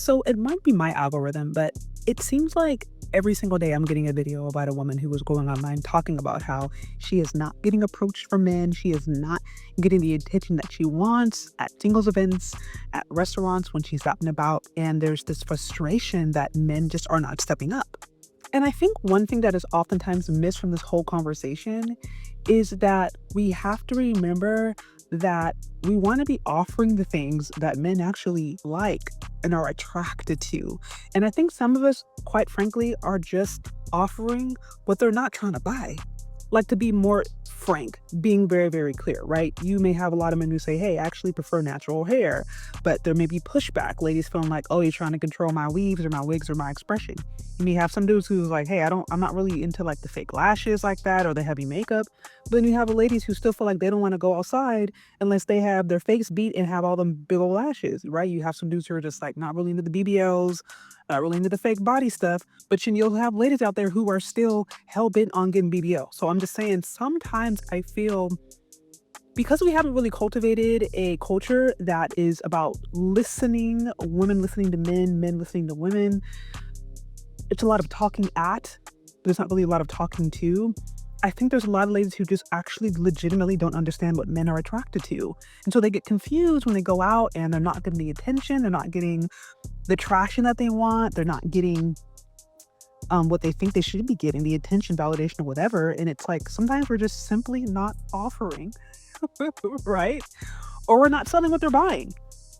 So it might be my algorithm, but it seems like every single day I'm getting a video about a woman who was going online talking about how she is not getting approached from men. She is not getting the attention that she wants at singles events, at restaurants when she's out and about. And there's this frustration that men just are not stepping up. And I think one thing that is oftentimes missed from this whole conversation is that we have to remember that we want to be offering the things that men actually like and are attracted to. And I think some of us, quite frankly, are just offering what they're not trying to buy. Like, to be more frank, being very, very clear, right? You may have a lot of men who say, hey, I actually prefer natural hair, but there may be pushback. Ladies feeling like, oh, you're trying to control my weaves or my wigs or my expression. You may have some dudes who's like, hey, I'm not really into like the fake lashes like that or the heavy makeup. But then you have ladies who still feel like they don't want to go outside unless they have their face beat and have all them big old lashes, right? You have some dudes who are just like not really into the BBLs, not really into the fake body stuff, but you'll have ladies out there who are still hell-bent on getting BBL. So I'm just saying, sometimes I feel because we haven't really cultivated a culture that is about listening, women listening to men, men listening to women, it's a lot of talking at, but there's not really a lot of talking to. I think there's a lot of ladies who just actually legitimately don't understand what men are attracted to. And so they get confused when they go out and they're not getting the attention, they're not getting the traction that they want, they're not getting what they think they should be getting, the attention, validation, or whatever. And it's like, sometimes we're just simply not offering, right? Or we're not selling what they're buying.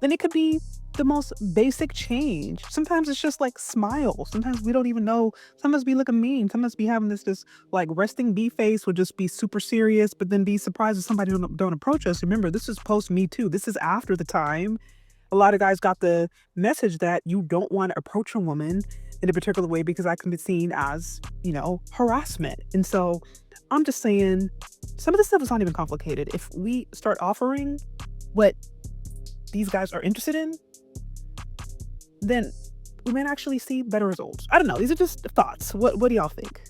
Then it could be the most basic change. Sometimes it's just like smile. Sometimes we don't even know. Sometimes we look mean. Sometimes we having this like resting bee face will just be super serious, but then be surprised if somebody don't approach us. Remember, this is post Me Too. This is after the time a lot of guys got the message that you don't want to approach a woman in a particular way because that can be seen as, harassment. And so I'm just saying, some of this stuff is not even complicated. If we start offering what these guys are interested in, then we might actually see better results. I don't know. These are just thoughts. What do y'all think?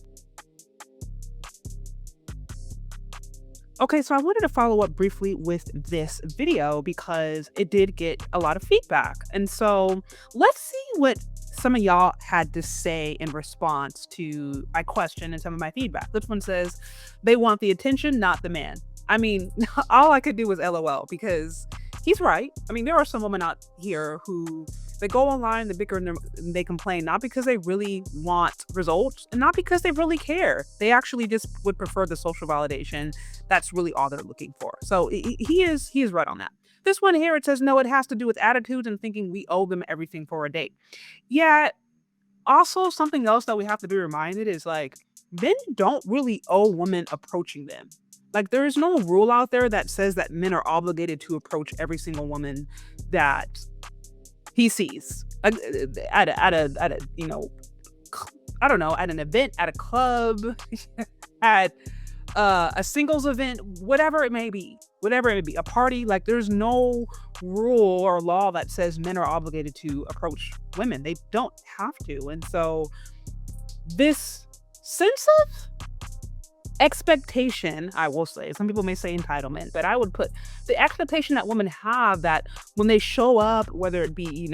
Okay, so I wanted to follow up briefly with this video because it did get a lot of feedback. And so let's see what some of y'all had to say in response to my question and some of my feedback. This one says, they want the attention, not the man. I mean, all I could do was LOL because he's right. I mean, there are some women out here who they go online, they bicker and they complain, not because they really want results and not because they really care. They actually just would prefer the social validation. That's really all they're looking for. So he is right on that. This one here, it says, no, it has to do with attitudes and thinking we owe them everything for a date. Yeah. Also, something else that we have to be reminded is like, men don't really owe women approaching them. Like, there is no rule out there that says that men are obligated to approach every single woman that he sees at a I don't know, at an event, at a club, at a singles event, whatever it may be, a party. Like, there's no rule or law that says men are obligated to approach women. They don't have to. And so this sense of expectation, I will say, some people may say entitlement, but I would put the expectation that women have that when they show up, whether it be,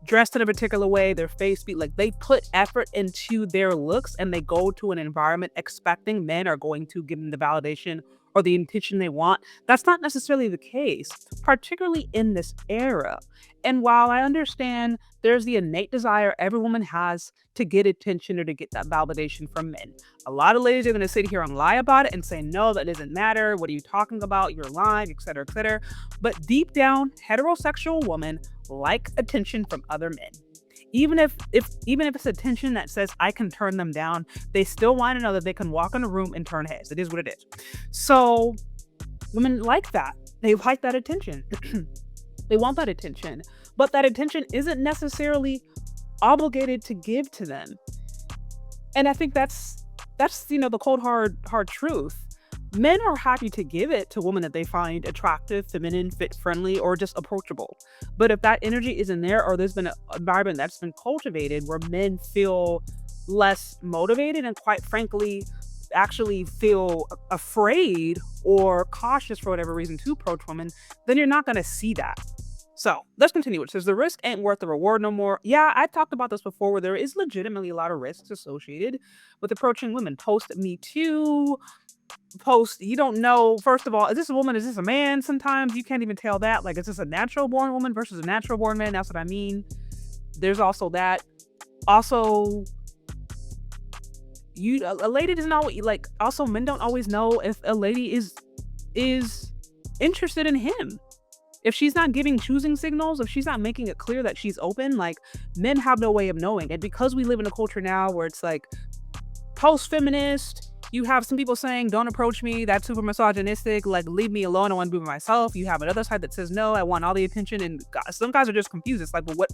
dressed in a particular way, their face be like, they put effort into their looks and they go to an environment expecting men are going to give them the validation or the attention they want. That's not necessarily the case, particularly in this era. And while I understand there's the innate desire every woman has to get attention or to get that validation from men, a lot of ladies are going to sit here and lie about it and say, no, that doesn't matter. What are you talking about? You're lying, et cetera, et cetera. But deep down, heterosexual women like attention from other men. Even if it's attention that says I can turn them down, they still want to know that they can walk in a room and turn heads. It is what it is. So women like that. They like that attention. They want that attention, but that attention isn't necessarily obligated to give to them. And I think that's the cold hard truth. Men are happy to give it to women that they find attractive, feminine, fit, friendly, or just approachable. But if that energy isn't there, or there's been an environment that's been cultivated where men feel less motivated and, quite frankly, actually feel afraid or cautious for whatever reason to approach women, then you're not going to see that. So let's continue. It says the risk ain't worth the reward no more. Yeah, I talked about this before where there is legitimately a lot of risks associated with approaching women. Post Me Too, post, you don't know, first of all, is this a woman? Is this a man? Sometimes you can't even tell that. Like, is this a natural born woman versus a natural born man? That's what I mean. There's also that. Also, a lady doesn't always like, also men don't always know if a lady is interested in him. If she's not giving choosing signals, if she's not making it clear that she's open, like, men have no way of knowing. And because we live in a culture now where it's like post-feminist, you have some people saying, don't approach me, that's super misogynistic, like, leave me alone, I want to be by myself. You have another side that says, no, I want all the attention. And some guys are just confused. It's like, well,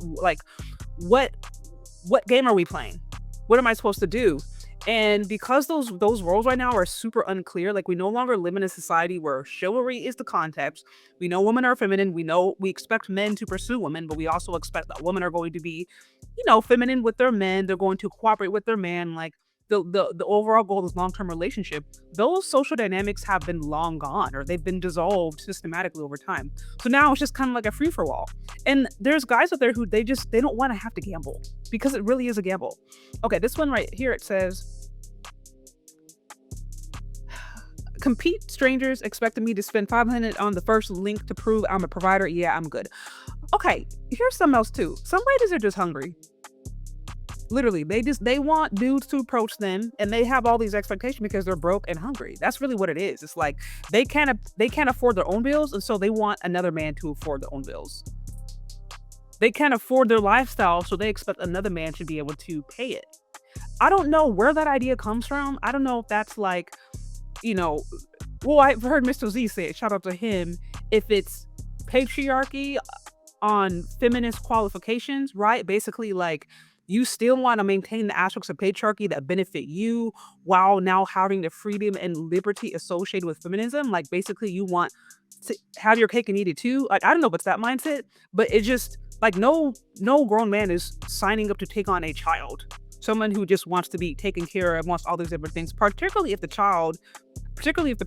what game are we playing? What am I supposed to do? And because those roles right now are super unclear, like, we no longer live in a society where chivalry is the context. We know women are feminine. We expect men to pursue women, but we also expect that women are going to be, feminine with their men. They're going to cooperate with their man. Like, the overall goal is long-term relationship. Those social dynamics have been long gone, or they've been dissolved systematically over time. So now it's just kind of like a free-for-all. And there's guys out there who they don't want to have to gamble, because it really is a gamble. Okay, this one right here, it says, compete strangers expecting me to spend $500 on the first link to prove I'm a provider. Yeah, I'm good. Okay, here's something else too. Some ladies are just hungry. Literally, they want dudes to approach them, and they have all these expectations because they're broke and hungry. That's really what it is. It's like they can't afford their own bills, and so they want another man to afford their own bills. They can't afford their lifestyle, so they expect another man to be able to pay it. I don't know where that idea comes from. I don't know if that's like, well, I've heard Mr. Z say it, shout out to him, if it's patriarchy on feminist qualifications, right? Basically, like, you still want to maintain the aspects of patriarchy that benefit you while now having the freedom and liberty associated with feminism. Like, basically, you want to have your cake and eat it too. Like, I don't know if it's that mindset, but it just, like, no grown man is signing up to take on a child. Someone who just wants to be taken care of, wants all these different things, particularly if the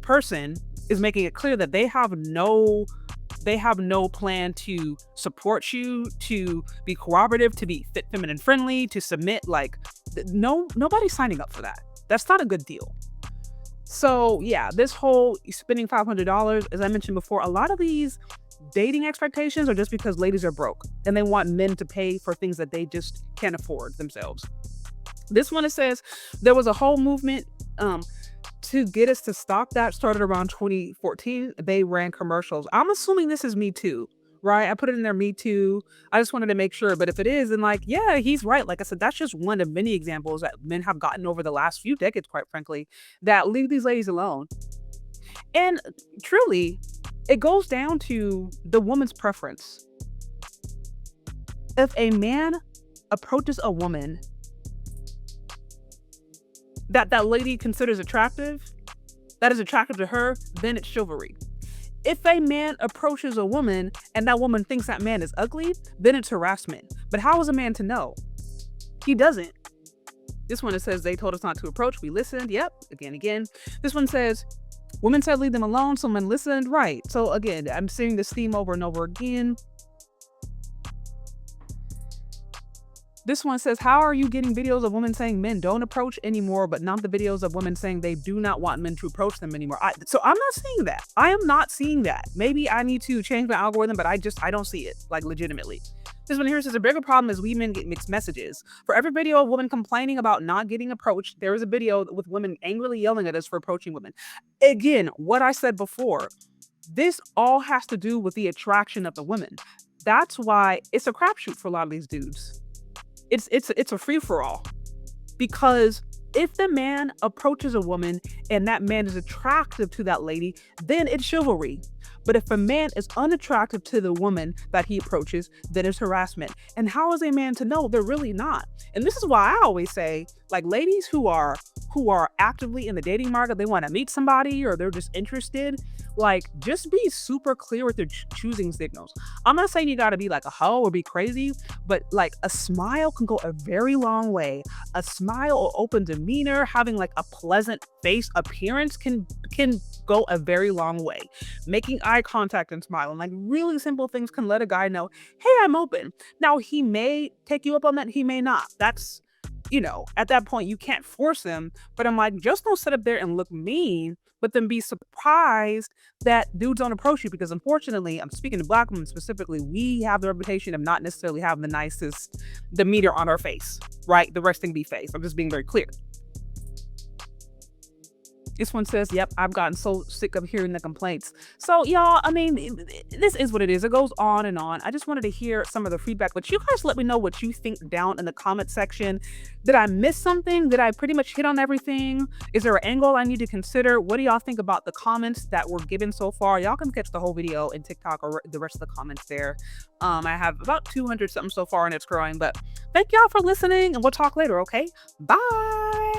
person is making it clear that they have no plan to support you, to be cooperative, to be fit, feminine friendly, to submit. Like, nobody's signing up for that. That's not a good deal. So yeah, this whole spending $500, as I mentioned before, a lot of these dating expectations are just because ladies are broke and they want men to pay for things that they just can't afford themselves. This one, it says there was a whole movement to get us to stop that, started around 2014. They ran commercials. I'm assuming this is Me Too, right? I put it in there, Me Too. I just wanted to make sure. But if it is, then, like, yeah, he's right. Like I said, that's just one of many examples that men have gotten over the last few decades, quite frankly, that leave these ladies alone. And truly, it goes down to the woman's preference. If a man approaches a woman that lady considers attractive, that is attractive to her, then it's chivalry. If a man approaches a woman and that woman thinks that man is ugly, then it's harassment. But how is a man to know? He doesn't. This one, it says they told us not to approach, we listened. Yep, again. This one says women said leave them alone, so men listened. Right. So again, I'm seeing this theme over and over again. This one says, how are you getting videos of women saying men don't approach anymore, but not the videos of women saying they do not want men to approach them anymore? So I'm not seeing that. I am not seeing that. Maybe I need to change my algorithm, but I don't see it, like, legitimately. This one here says, a bigger problem is we men get mixed messages. For every video of women complaining about not getting approached, there is a video with women angrily yelling at us for approaching women. Again, what I said before, this all has to do with the attraction of the women. That's why it's a crapshoot for a lot of these dudes. It's a free-for-all, because if the man approaches a woman and that man is attractive to that lady, then it's chivalry. But if a man is unattractive to the woman that he approaches, then it's harassment. And how is a man to know? They're really not. And this is why I always say, like, ladies who are who are actively in the dating market, they want to meet somebody or they're just interested, like just be super clear with your choosing signals. I'm not saying you got to be like a hoe or be crazy, but like a smile can go a very long way. A smile or open demeanor, having like a pleasant face appearance can go a very long way. Making eye contact and smiling, like really simple things can let a guy know, hey, I'm open. Now he may take you up on that, he may not. That's, at that point you can't force him. But I'm like, just don't sit up there and look mean, but then be surprised that dudes don't approach you, because unfortunately, I'm speaking to black women specifically, we have the reputation of not necessarily having the nicest demeanor on our face, right? The resting B face. I'm just being very clear. This one says, "Yep, I've gotten so sick of hearing the complaints." So, y'all, I mean, this is what it is. It goes on and on. I just wanted to hear some of the feedback, but you guys let me know what you think down in the comment section. Did I miss something? Did I pretty much hit on everything? Is there an angle I need to consider? What do y'all think about the comments that were given so far? Y'all can catch the whole video in TikTok or the rest of the comments there. I have about 200 something so far and it's growing, but thank y'all for listening and we'll talk later, okay? Bye.